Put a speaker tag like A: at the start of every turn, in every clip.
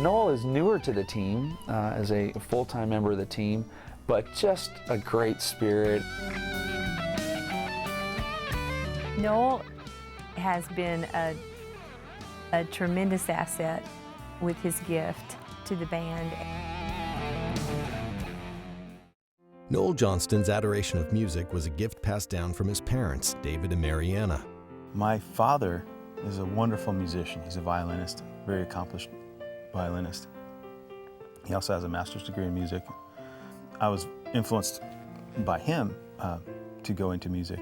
A: Noel is newer to the team as a full-time member of the team, but just a great spirit.
B: Noel has been a tremendous asset with his gift to the band.
C: Noel Johnston's adoration of music was a gift passed down from his parents, David and Mariana.
D: My father is a wonderful musician. He's a violinist, very accomplished violinist. He also has a master's degree in music. I was influenced by him to go into music.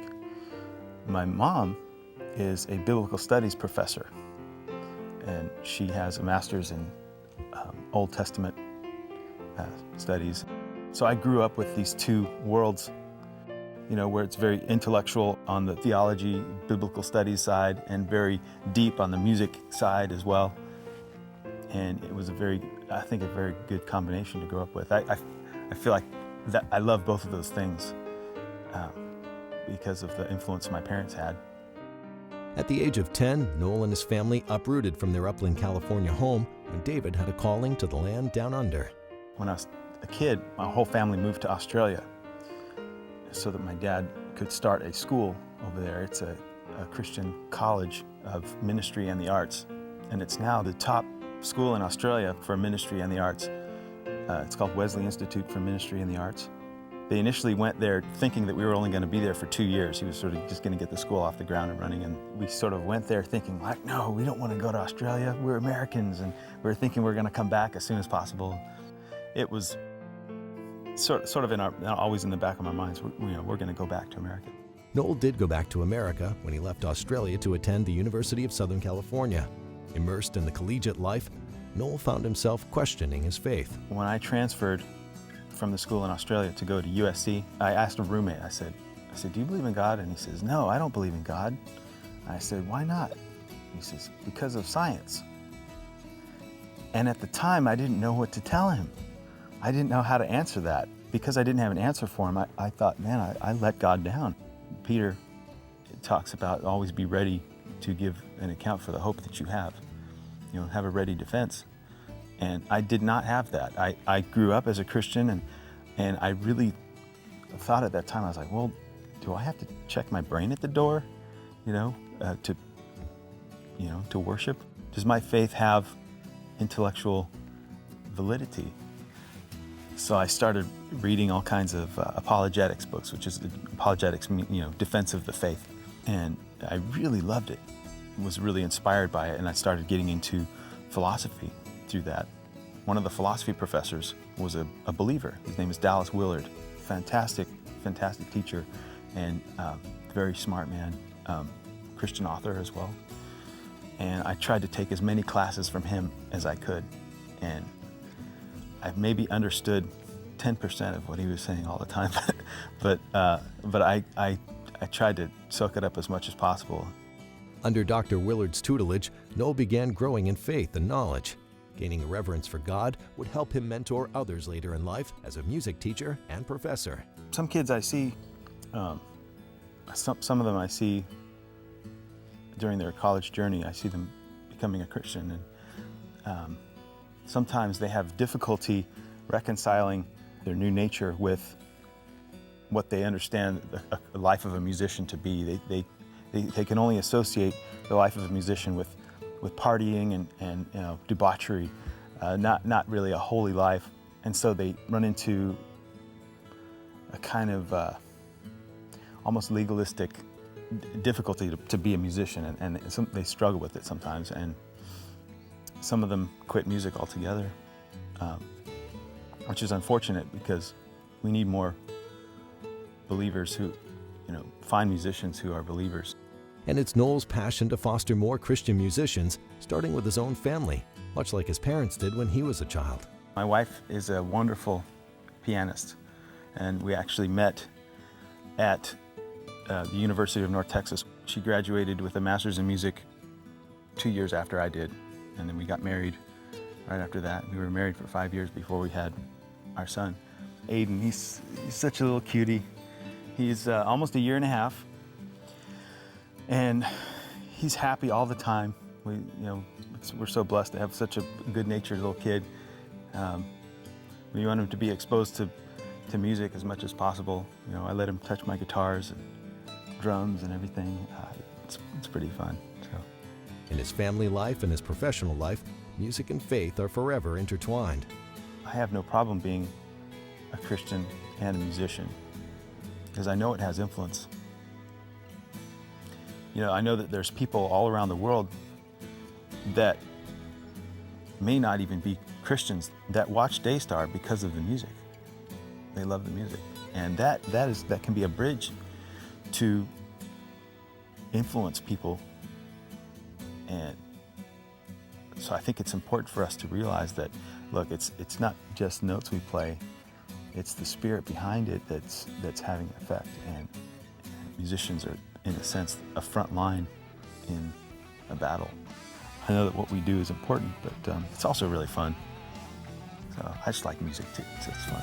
D: My mom is a biblical studies professor, and she has a master's in Old Testament studies. So I grew up with these two worlds, you know, where it's very intellectual on the theology, biblical studies side, and very deep on the music side as well. And it was I think a very good combination to grow up with. I feel like that I love both of those things because of the influence my parents had.
C: At the age of 10, Noel and his family uprooted from their Upland, California home when David had a calling to the land down under.
D: When I was a kid, my whole family moved to Australia so that my dad could start a school over there. It's a Christian college of ministry and the arts, and it's now the top school in Australia for ministry and the arts. It's called Wesley Institute for Ministry and the Arts. They initially went there thinking that we were only going to be there for 2 years. He was sort of just going to get the school off the ground and running, and we sort of went there thinking like, no, we don't want to go to Australia. We're Americans, and we were thinking we're going to come back as soon as possible. It was sort of always in the back of my minds, we're going to go back to America.
C: Noel did go back to America when he left Australia to attend the University of Southern California. Immersed in the collegiate life, Noel found himself questioning his faith.
D: When I transferred from the school in Australia to go to USC, I asked a roommate, I said, do you believe in God? And he says, no, I don't believe in God. I said, why not? He says, because of science. And at the time, I didn't know what to tell him. I didn't know how to answer that. Because I didn't have an answer for him, I thought, man, I let God down. Peter talks about always be ready to give an account for the hope that you have. You know, have a ready defense. And I did not have that. I grew up as a Christian, and I really thought at that time, I was like, well, do I have to check my brain at the door, to worship? Does my faith have intellectual validity? So I started reading all kinds of apologetics books, which is apologetics, defense of the faith. And I really loved it, was really inspired by it, and I started getting into philosophy through that. One of the philosophy professors was a believer. His name is Dallas Willard. Fantastic teacher, and very smart man, Christian author as well. And I tried to take as many classes from him as I could. And I maybe understood 10% of what he was saying all the time, but I tried to soak it up as much as possible.
C: Under Dr. Willard's tutelage, Noel began growing in faith and knowledge. Gaining a reverence for God would help him mentor others later in life as a music teacher and professor.
D: Some kids I see, some of them I see during their college journey, I see them becoming a Christian, and sometimes they have difficulty reconciling their new nature with what they understand the life of a musician to be. They can only associate the life of a musician with partying and debauchery, not really a holy life. And so they run into a kind of almost legalistic difficulty to be a musician, and they struggle with it sometimes. And some of them quit music altogether, which is unfortunate because we need more believers who, find musicians who are believers.
C: And it's Noel's passion to foster more Christian musicians, starting with his own family, much like his parents did when he was a child.
D: My wife is a wonderful pianist, and we actually met at the University of North Texas. She graduated with a master's in music 2 years after I did, and then we got married right after that. We were married for 5 years before we had our son. Aiden, he's such a little cutie. He's almost a year and a half, and he's happy all the time. We, we're so blessed to have such a good-natured little kid. We want him to be exposed to music as much as possible. You know, I let him touch my guitars and drums and everything. It's pretty fun. So.
C: In his family life and his professional life, music and faith are forever intertwined.
D: I have no problem being a Christian and a musician because I know it has influence. You know, I know that there's people all around the world that may not even be Christians that watch Daystar because of the music. They love the music, and that can be a bridge to influence people. And so I think it's important for us to realize that, look, it's not just notes we play, it's the spirit behind it that's having an effect. And musicians are, in a sense, a front line in a battle. I know that what we do is important, but it's also really fun. So I just like music too, so it's fun.